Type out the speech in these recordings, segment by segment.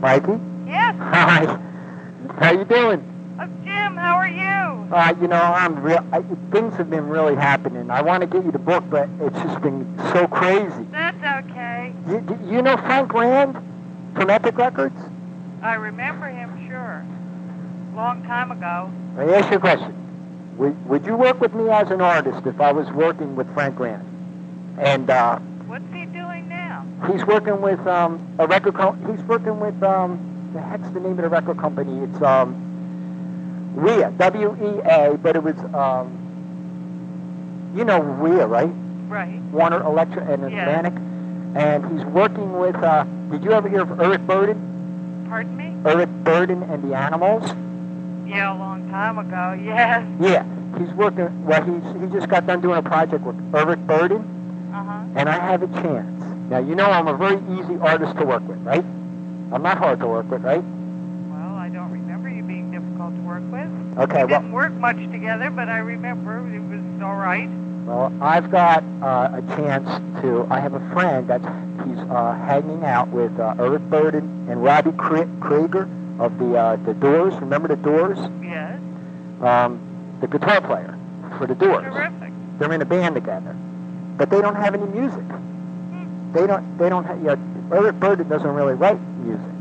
Mikey? Yes. Hi. How you doing? Jim, how are you? You know, things have been really happening. I want to get you the book, but it's just been so crazy. That's okay. You know Frank Rand from Epic Records? I remember him, sure. Long time ago. Let me ask you a question. Would you work with me as an artist if I was working with Frank Rand? And what's he doing now? He's working with a record company. He's working with the heck's the name of the record company? It's WEA, W-E-A, but it was you know WEA, right? Right. Warner Electric and Atlantic. And he's working with. Did you ever hear of Eric Burden? Pardon me? Eric Burden and the Animals. Yeah, a long time ago. Yes. Yeah, he's working. Well, he just got done doing a project with Eric Burden. And I have a chance. Now, you know I'm a very easy artist to work with, right? I'm not hard to work with, right? Well, I don't remember you being difficult to work with. Okay, we didn't work much together, but I remember it was all right. Well, I've got a chance to. I have a friend he's hanging out with Eric Burden and Robbie Krieger of the Doors. Remember the Doors? Yes. The guitar player for the Doors. Terrific. They're in a band together, but they don't have any music. They don't have. Eric Burden doesn't really write music.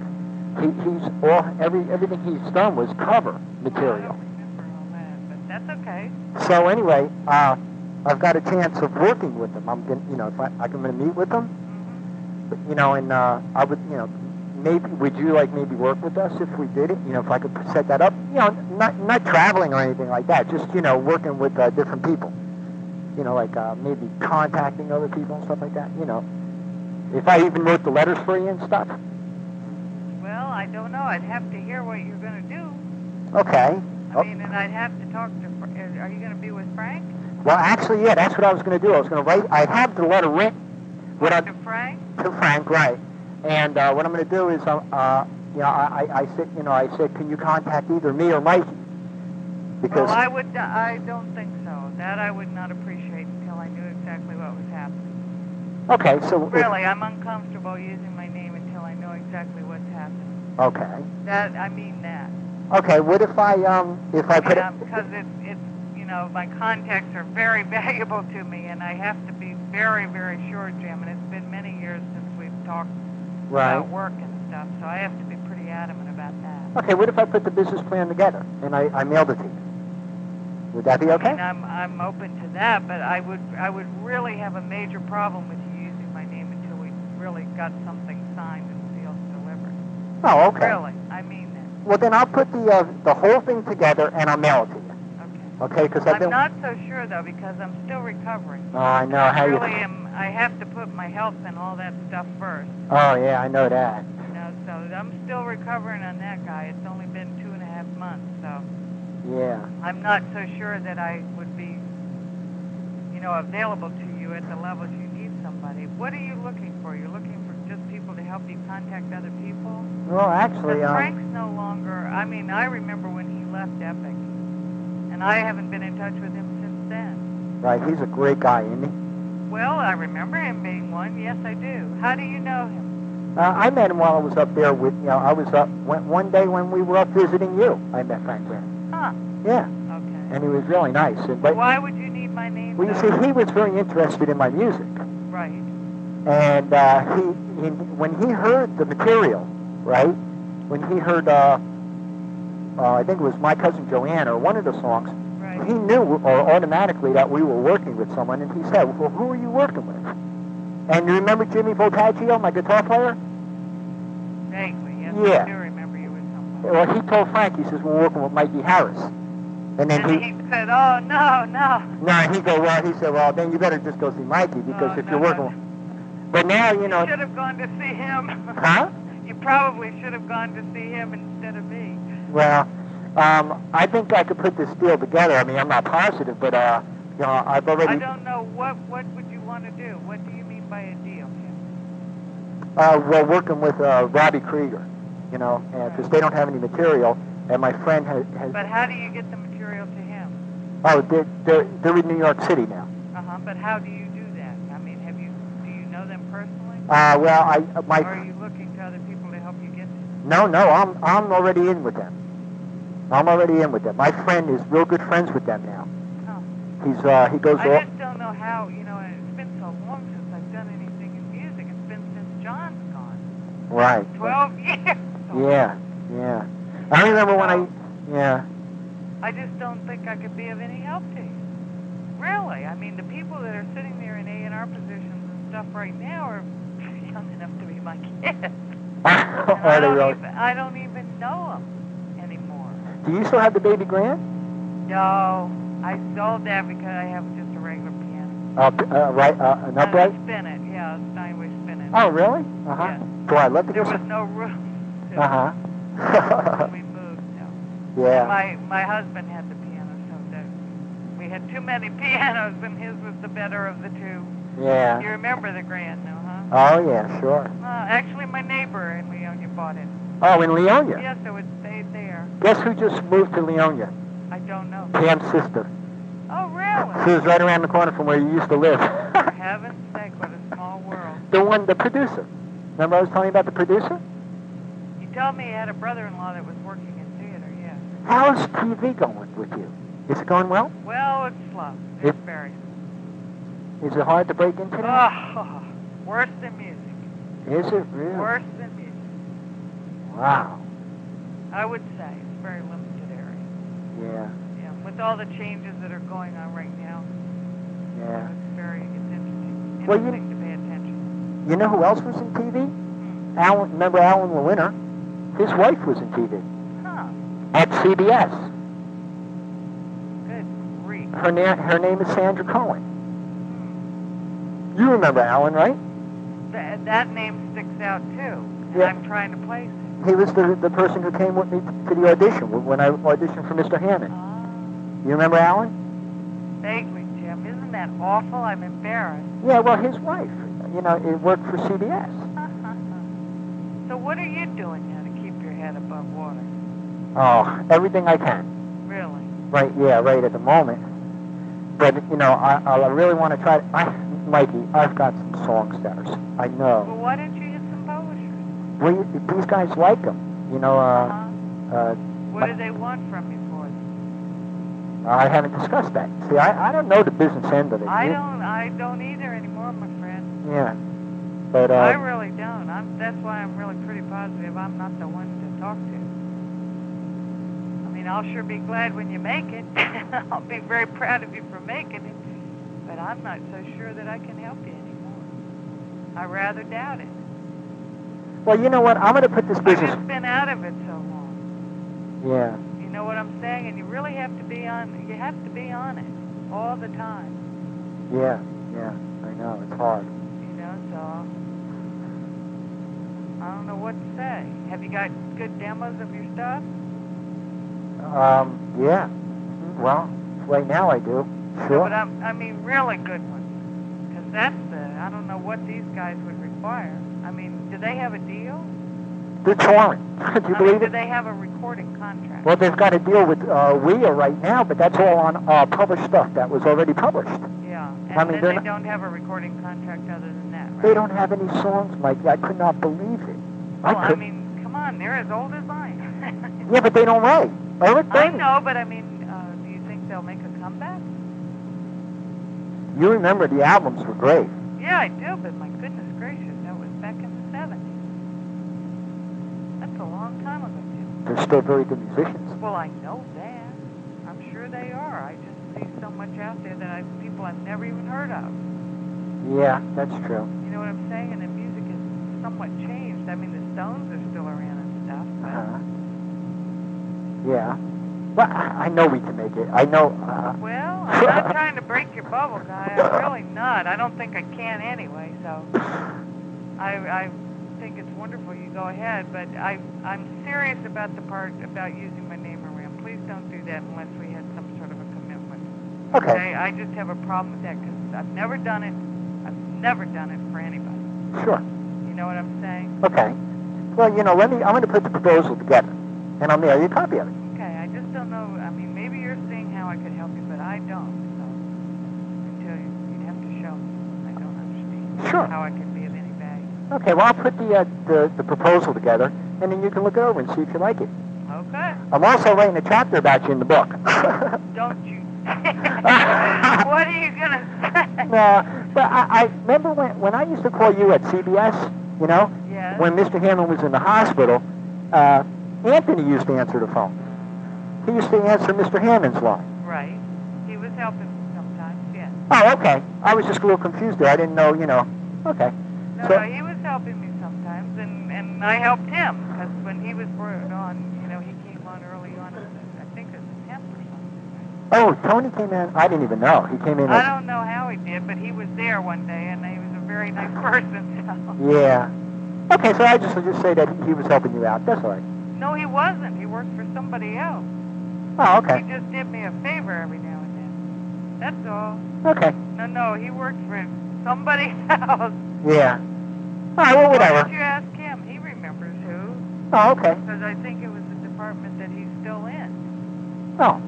Everything he's done was cover material. I don't remember all that, but that's okay. So anyway, I've got a chance of working with them. I'm going, if I'm going to meet with them. But, and I would, maybe would you maybe work with us if we did it? If I could set that up. Not traveling or anything like that. Just working with different people. Maybe contacting other people and stuff like that. If I even wrote the letters for you and stuff. Well, I don't know. I'd have to hear what you're going to do. Okay. I mean, and I'd have to talk to. Are you going to be with Frank? Well, actually, yeah, that's what I was going to do. I was going to write. I have the letter written. To Frank? To Frank, right. And what I'm going to do is, I said, can you contact either me or Mikey? Because I don't think so. That I would not appreciate until I knew exactly what was happening. Okay, so really, I'm uncomfortable using my name until I know exactly what's happening. Okay. I mean that. Okay, what if I put it? Because it's my contacts are very valuable to me, and I have to be very, very sure, Jim. And it's been many years since we've talked about work and stuff, so I have to be pretty adamant about that. Okay, what if I put the business plan together and I mailed it to you? Would that be okay? I mean, I'm open to that, but I would really have a major problem with you using my name until we really got something signed and sealed and delivered. Oh, okay. Really, I mean that. Well, then I'll put the whole thing together and I'll mail it to you. Okay, because I'm not so sure though, because I'm still recovering. Oh, I know how you. I have to put my health and all that stuff first. Oh yeah, I know that. So I'm still recovering on that guy. It's only been 2.5 months, so. Yeah. I'm not so sure that I would be, available to you at the levels you need somebody. What are you looking for? You're looking for just people to help you contact other people? Well, actually, Frank's no longer. I mean, I remember when he left Epic. And I haven't been in touch with him since then. Right, he's a great guy, isn't he? Well, I remember him being one. Yes, I do. How do you know him? I met him while I was up there with, I was up, one day when we were up visiting you, I met Frank Rand. Huh. Yeah. Okay. And he was really nice. But why would you need my name? Well, you see, he was very interested in my music. Right. And when he heard the material, right, when he heard, I think it was My Cousin Joanne or one of the songs, right. He knew automatically that we were working with someone, and he said, well, who are you working with? And you remember Jimmy Voltaggio, my guitar player? Vaguely, yes. Yeah. I do remember you with someone. Well, he told Frank, he says, we're working with Mikey Harris. And then he said, oh, no. No, he said, well, then you better just go see Mikey, because if you're working with... But now, You should have gone to see him. Huh? You probably should have gone to see him instead of me. Well, I think I could put this deal together. I mean, I'm not positive, but, I've already... I don't know. What would you want to do? What do you mean by a deal? Well, working with Robbie Krieger, because they don't have any material, and my friend has... But how do you get the material to him? Oh, they're in New York City now. But how do you do that? I mean, do you know them personally? Or are you looking to other people to help you get to them? No, I'm already in with them. I'm already in with them. My friend is real good friends with them now. Oh. He goes. I just don't know how. It's been so long since I've done anything in music. It's been since John's gone. Right. 12 years. Yeah. I remember when I just don't think I could be of any help to you. Really. I mean, the people that are sitting there in A&R positions and stuff right now are young enough to be my kids. I don't even know them anymore. Do you still have the baby grand? No. I sold that because I have just a regular piano. An upright? Spin it. Yeah, a Steinway spin it. Oh, really? Uh-huh. Yeah. So I'd love to There get was some. no room. Uh-huh. When we moved, so. Yeah. My husband had the piano, so we had too many pianos, and his was the better of the two. Yeah. You remember the grand, no, huh? Oh, yeah, sure. Actually, my neighbor in Leonia bought it. Oh, in Leonia? Yeah, so it stayed there. Guess who just moved to Leonia? I don't know. Pam's sister. Oh, really? She was right around the corner from where you used to live. For heaven's sake, what a small world. The producer. Remember I was telling you about the producer? You told me you had a brother-in-law that was working in theater, yeah. How's TV going with you? Is it going well? Well, it's slow. It's very slow. Is it hard to break into that? Oh, worse than music. Is it really? Worse than music. Wow. I would say it's a very limited area. Yeah. Yeah, with all the changes that are going on right now. Yeah. It's interesting. Well, Interesting to pay attention. You know who else was in TV? Remember Alan Lewinner? His wife was in TV. Huh. At CBS. Good grief. Her name is Sandra Cohen. You remember Alan, right? That name sticks out too. And Yeah. I'm trying to place it. He was the person who came with me to the audition when I auditioned for Mr. Hammond. You remember Alan? Vaguely, Jim. Isn't that awful? I'm embarrassed. Yeah, well, his wife. It worked for CBS. So what are you doing now to keep your head above water? Oh, everything I can. Really? Right at the moment. But, I really want to try Mikey, I've got some songsters. I know. Well, why don't you get some publishers? Well, these guys like them. What do they want from you for them? I haven't discussed that. See, I don't know the business end of it. I don't either anymore, my friend. Yeah. But, I really don't. That's why I'm really pretty positive I'm not the one to talk to. I mean, I'll sure be glad when you make it. I'll be very proud of you for making it. But I'm not so sure that I can help you anymore. I rather doubt it. Well, you know what? I'm going to put this business... I've just been out of it so long. Yeah. You know what I'm saying? And you really have to be on... You have to be on it all the time. Yeah. I know. It's hard. So... I don't know what to say. Have you got good demos of your stuff? Yeah. Well, right now I do. Sure. No, but I mean really good ones. Because that's I don't know what these guys would require. I mean, do they have a deal? They're touring. Do you believe it? Do they have a recording contract? Well, they've got a deal with WEA right now, but that's all on published stuff that was already published. Yeah. And then they don't have a recording contract other than that, right? They don't have any songs, Mike. I could not believe it. I mean, come on, they're as old as I am. Yeah, but they don't write. I know, but I mean, do you think they'll make a comeback? You remember the albums were great. Yeah, I do, but my goodness gracious, that was back in the 70s. That's a long time ago, Jim. They're still very good musicians. Well, I know that. I'm sure they are. I just see so much out there that people I've never even heard of. Yeah, that's true. You know what I'm saying? And the music is somewhat changed. I mean, the Stones are still around and stuff. But... Yeah. Well, I know we can make it. I know. Well, I'm not trying to break your bubble, guy. I'm really not. I don't think I can anyway, so I think it's wonderful you go ahead, but I'm serious about the part about using my name around. Please don't do that unless we had some sort of a commitment. Okay. I just have a problem with that because I've never done it. I've never done it for anybody. Sure. You know what I'm saying? Okay. Well, I'm going to put the proposal together, and I'll mail you a copy of it. Okay, I just don't know. I mean, maybe you're seeing how I could help you, but I don't. So until you'd have to show me. I don't understand Sure. how I could be of any value. Okay, well, I'll put the proposal together, and then you can look it over and see if you like it. Okay. I'm also writing a chapter about you in the book. Don't you? What are you going to say? No, but I remember when I used to call you at CBS, you know, yes. When Mr. Hammond was in the hospital, Anthony used to answer the phone. He used to answer Mr. Hammond's line. Right. He was helping me sometimes, yes. Oh, okay. I was just a little confused there. I didn't know, you know. Okay. No, he was helping me sometimes, and I helped him, because when he was on, you know, he came on early on, I think it was a 10th or something. Oh, Tony came in. I didn't even know. He came in. I don't know how he did, but he was there one day, and he was a very nice person, so. Yeah. Okay, so I just say that he was helping you out. That's all right. No, he wasn't. He worked for somebody else. Oh, okay. He just did me a favor every now and then. That's all. Okay. No, he worked for somebody else. Yeah. All right, well, whatever. Why don't you ask him? He remembers who. Oh, okay. Because I think it was the department that he's still in. Oh.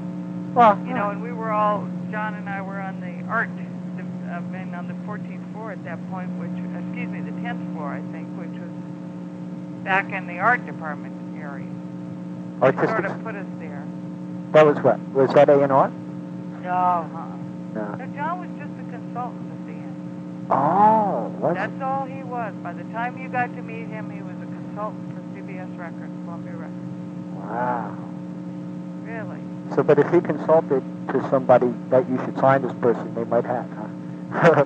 Well. You know, and we were all, John and I were on the art, and on the 14th floor at that point, the 10th floor, I think, which was back in the art department area. Artistic. They sort of put us there. That was what? Was that A&R? No, No. So John was just a consultant at the end. Oh, what? That's all he was. By the time you got to meet him, he was a consultant for CBS Records, Columbia Records. Wow. Really? So, but if he consulted to somebody that you should sign this person, they might have, huh?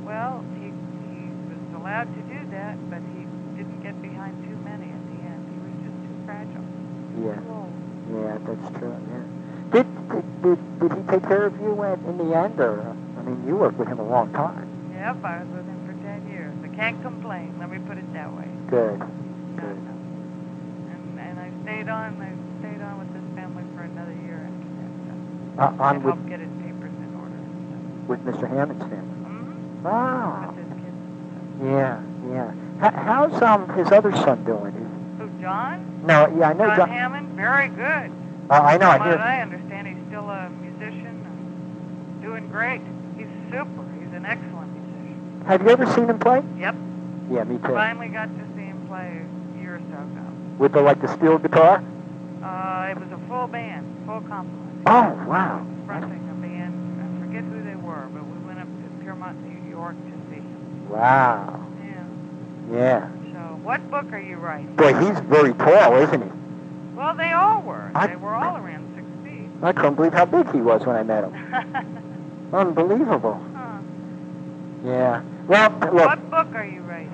Well, he was allowed to do that, but he didn't get behind too many at the end. He was just too fragile. Yeah. Too old. Yeah, that's true. Yeah. Did he take care of you in the end, or I mean, you worked with him a long time. Yep, I was with him for 10 years. I can't complain. Let me put it that way. Good. No. And I stayed on with this family for another year after that. On helped get his papers in order and stuff. with Mr. Hammond's family. Mm-hmm. Wow. With his kids and stuff. Yeah. How's his other son doing? Who, John? No, yeah, I know John Hammond, very good. I know. From what I understand, he's still a musician and doing great. He's super. He's an excellent musician. Have you ever seen him play? Yep. Yeah, me too. Finally got to see him play a year or so ago. With the steel guitar? It was a full band, full complement. Oh, wow. Fronting a band. I forget who they were, but we went up to Piermont, New York to see him. Wow. Yeah. So, what book are you writing? Boy, he's very tall, isn't he? Well, they all were. They were all around 6 feet. I couldn't believe how big he was when I met him. Unbelievable. Huh. Yeah. Well, look. What book are you writing?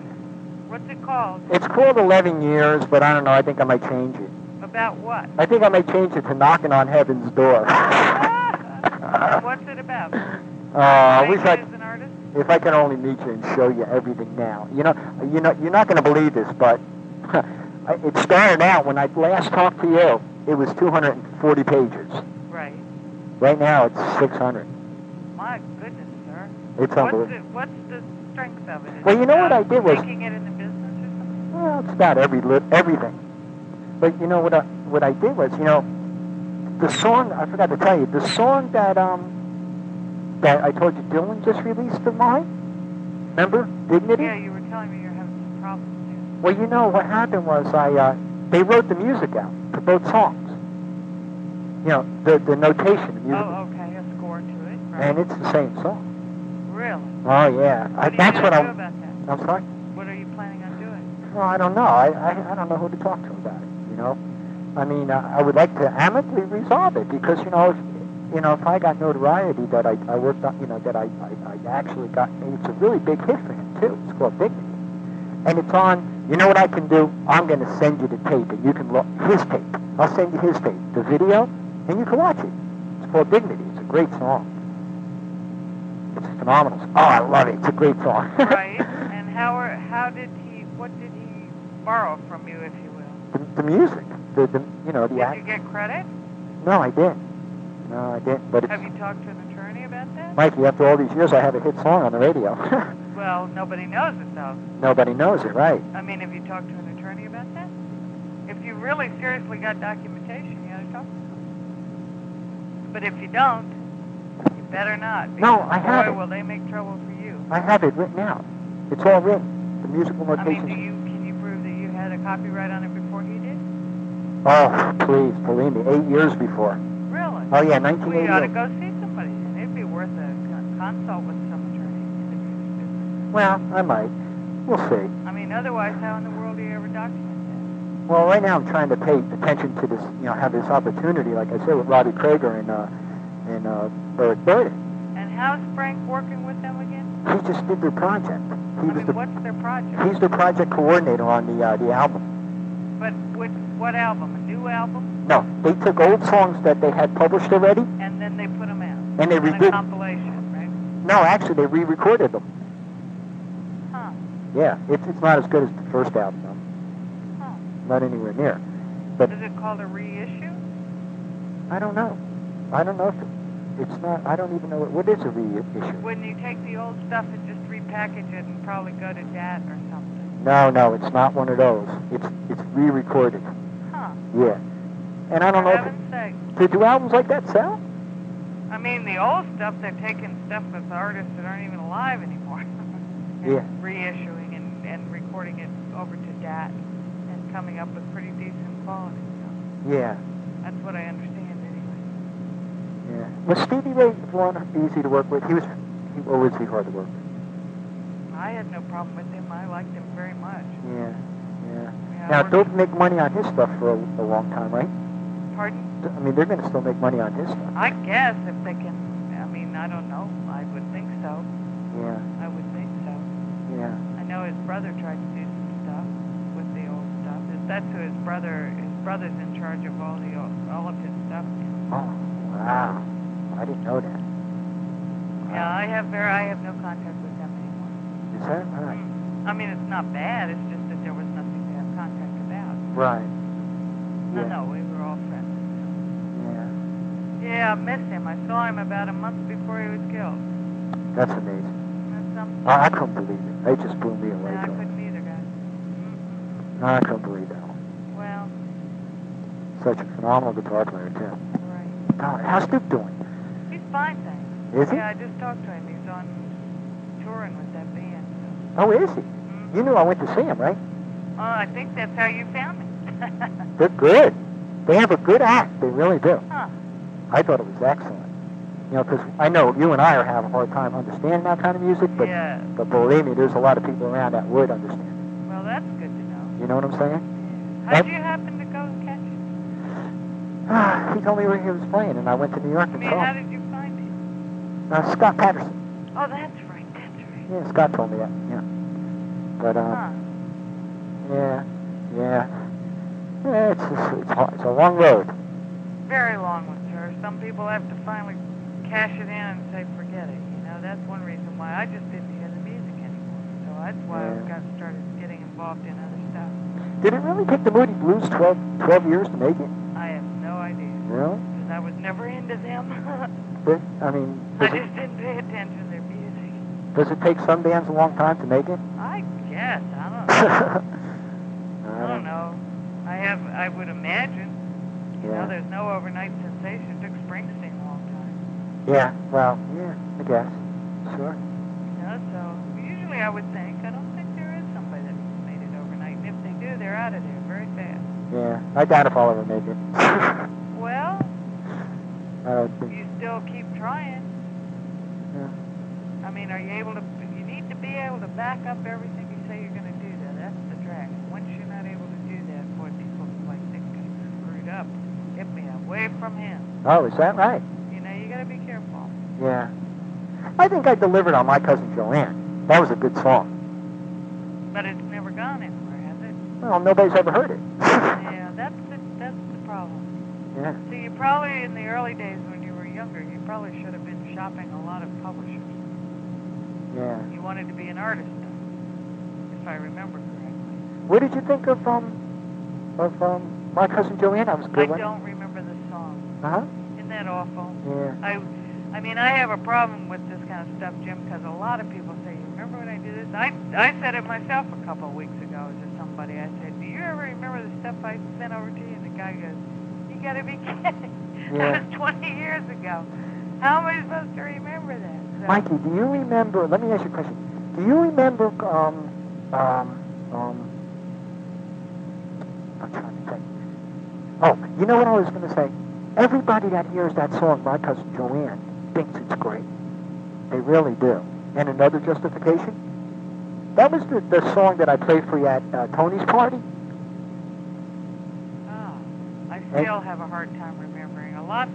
What's it called? It's called 11 Years, but I don't know. I think I might change it. About what? I think I might change it to Knocking on Heaven's Door. What's it about? I wish as an artist? If I could only meet you and show you everything now. You know, you're not going to believe this, but it started out when I last talked to you. It was 240 pages. Right. Right now it's 600. My goodness, sir. It's unbelievable. What's the strength of it? Well, you know what I did was making it in the business or something. Well, it's about everything. But you know what I did was, you know, the song I forgot to tell you, the song that I told you Dylan just released of mine. Remember, Dignity? Yeah, you were telling me you're having some problems here. Well, you know what happened was they wrote the music out for both songs. You know, the notation, the music. Oh, okay, a score to it. Right. And it's the same song. Really? Oh yeah, that's what do I'm. About that? I'm sorry. What are you planning on doing? Well, I don't know. I don't know who to talk to about it. You know, I mean, I would like to amicably resolve it because if I got notoriety that I worked on, that I actually got, it's a really big hit for him too. It's called Dignity, and it's on. You know what I can do? I'm going to send you the tape, and you can look his tape. I'll send you his tape, the video, and you can watch it. It's called Dignity. It's a great song. It's phenomenal. Oh, I love it. It's a great song. Right. And what did he borrow from you, if you will? The music. The Did you get credit? No, I didn't. But Have you talked to an attorney about that? Mikey, after all these years, I have a hit song on the radio. Well, nobody knows it, though. Nobody knows it, right? I mean, have you talked to an attorney about that? If you really seriously got documentation, you ought to talk to them. But if you don't, you better not. No, I have it. Boy, will they make trouble for you. I have it written out. It's all written. The musical notations. I mean, can you prove that you had a copyright on it before he did? Oh, please, believe me, 8 years before. Really? Oh, yeah, We 1988. ought to go see somebody. It'd be worth a consult with some attorney in the music business. Well, I might. We'll see. I mean, otherwise, how in the world do you ever document Well, right now I'm trying to pay attention to this, have this opportunity, like I said, with Robbie Krieger and Eric Burden. And how's Frank working with them again? He just did their project. What's their project? He's the project coordinator on the album. But what album? A new album? No, they took old songs that they had published already. And then they put them out. And they redid a compilation, right? No, actually, they re-recorded them. Huh. Yeah, it's not as good as the first album, though. Huh. Not anywhere near. But is it called a reissue? I don't know. I don't know if it's not. I don't even know what is a reissue. When you take the old stuff and just repackage it and probably go to DAT or something. No, it's not one of those. It's re-recorded. Huh. Yeah. And I don't know. For heaven's sake. Do albums like that sell? I mean, the old stuff, they're taking stuff with artists that aren't even alive anymore. Yeah. Reissuing and recording it over to DAT and coming up with pretty decent quality. So Yeah. that's what I understand anyway. Yeah. Was Stevie Ray Vaughan easy to work with? Or was he hard to work with? I had no problem with him. I liked him very much. Yeah. Yeah, Now, they'll make money on his stuff for a long time, right? Pardon? I mean, they're going to still make money on his stuff. I guess if they can. I mean, I don't know. I would think so. Yeah. I would think so. Yeah. I know his brother tried to do some stuff with the old stuff. That's who his brother's in charge of all of his stuff. Oh, wow. I didn't know that. Wow. Yeah, I have no contact with them anymore. Is that right? I mean, it's not bad. It's just that there was nothing to have contact about. Right. No, we were all friends. Yeah. Yeah, I miss him. I saw him about a month before he was killed. That's amazing. That's something. I couldn't believe it. It just blew me away. Yeah, I couldn't either, guys. No, I couldn't believe that. Well. Such a phenomenal guitar player, too. Right. God, how's Duke doing? He's fine, thanks. Is he? Yeah, I just talked to him. He's on touring with that band. So. Oh, is he? You knew I went to see him, right? I think that's how you found me. They're good. They have a good act. They really do. Huh. I thought it was excellent. Because I know you and I are having a hard time understanding that kind of music, but believe me, there's a lot of people around that would understand. Well, that's good to know. You know what I'm saying? How did you happen to go and catch him? He told me where he was playing, and I went to New York and saw him. How did you find him? Scott Patterson. Oh, that's right. That's right. Yeah, Scott told me that. Yeah. But yeah, it's a long road. Very long one, sir. Some people have to finally cash it in and say, forget it. That's one reason why I just didn't hear the music anymore. So that's why I started getting involved in other stuff. Did it really take the Moody Blues 12 years to make it? I have no idea. Really? Because I was never into them. But, I mean... I just didn't pay attention to their music. Does it take some bands a long time to make it? I guess. I don't know. I don't know. I would imagine. There's no overnight sensation. It took Springsteen a long time. Yeah, well, yeah, I guess. Sure. So usually I would think. I don't think there is somebody that made it overnight. And if they do, they're out of there very fast. Yeah, I doubt if I'll ever make it. Well, you still keep trying. Yeah. I mean, are you able to... You need to be able to back up everything you say you're going to do, though. That's the track. Once you're not able to do that, boy, people like think you're screwed up. Get me away from him. Oh, is that right? You got to be careful. Yeah. I think I delivered on My Cousin Joanne. That was a good song. But it's never gone anywhere, has it? Well, nobody's ever heard it. Yeah, that's the problem. Yeah. See, you probably, in the early days when you were younger, you probably should have been shopping a lot of publishers. Yeah. You wanted to be an artist, if I remember correctly. What did you think of My Cousin Joanne? That was a good one. I don't remember the song. Uh-huh. Isn't that awful? Yeah. I mean, I have a problem with this kind of stuff, Jim, because a lot of people say, you remember when I did this? I said it myself a couple of weeks ago to somebody. I said, do you ever remember the stuff I sent over to you? And the guy goes, you got to be kidding. Yeah. That was 20 years ago. How am I supposed to remember that? So, Mikey, do you remember, let me ask you a question. Do you remember I'm trying to think. Oh, you know what I was going to say? Everybody that hears that song, My Cousin Joanne, thinks it's great. They really do. And another justification? That was the song that I played for you at Tony's party. Oh, I still have a hard time remembering. A lot's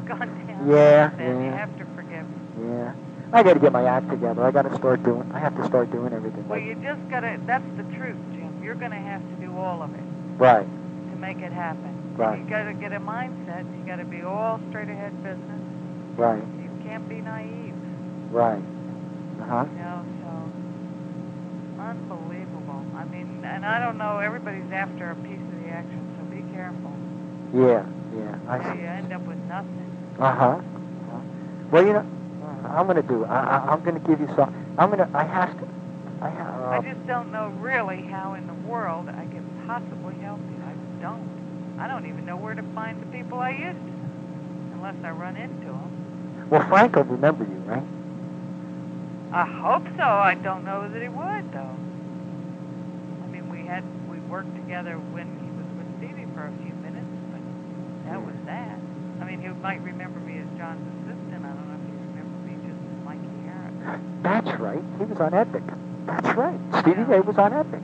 gone down. Yeah, You have to forgive me. Yeah. I got to get my act together. I have to start doing everything. Well, you just got to, that's the truth, Jim. You're going to have to do all of it. Right. To make it happen. Right. You got to get a mindset. You got to be all straight ahead business. Right. You can't be naive. Right. Uh-huh. You know, so unbelievable. I mean, and I don't know, everybody's after a piece of the action, so be careful. Yeah. I see. You end up with nothing. Uh-huh. Well, you know, I'm going to do. I'm going to give you some. I just don't know really how in the world I can possibly help you. I don't even know where to find the people I used to, unless I run into them. Well, Frank will remember you, right? I hope so. I don't know that he would, though. I mean, we worked together when he was with Stevie for a few minutes, but that was that. I mean, he might remember me as John's assistant. I don't know if he remember me just as Mikie Harris. That's right. He was on Epic. That's right. Stevie Ray was on Epic.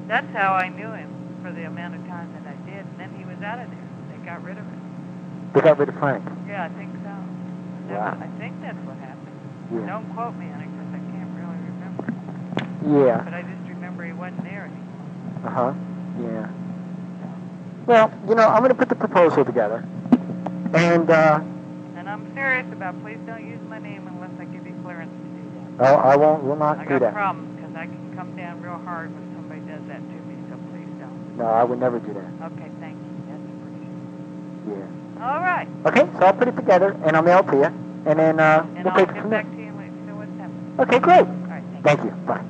That's how I knew him for the amount of time that I did, and then he was out of there. They got rid of him. They got rid of Frank? Yeah, I think so. Wow. I think that's what happened. Yeah. Don't quote me on it, because I can't really remember. Yeah. But I just remember he wasn't there anymore. Uh-huh. Yeah. Well, you know, I'm going to put the proposal together. And I'm serious about, please don't use my name unless I give you clearance to do that. Oh, I will not do that. I got problems, because I can come down real hard when somebody does that to me, so please don't. No, I would never do that. Okay, thank you. That's appreciated. Yeah. All right. Okay, so I'll put it together, and I'll mail it to you, and then we'll take it from there. And I'll get back to you and let you know what's happening. Okay, great. All right, Thank you. Bye.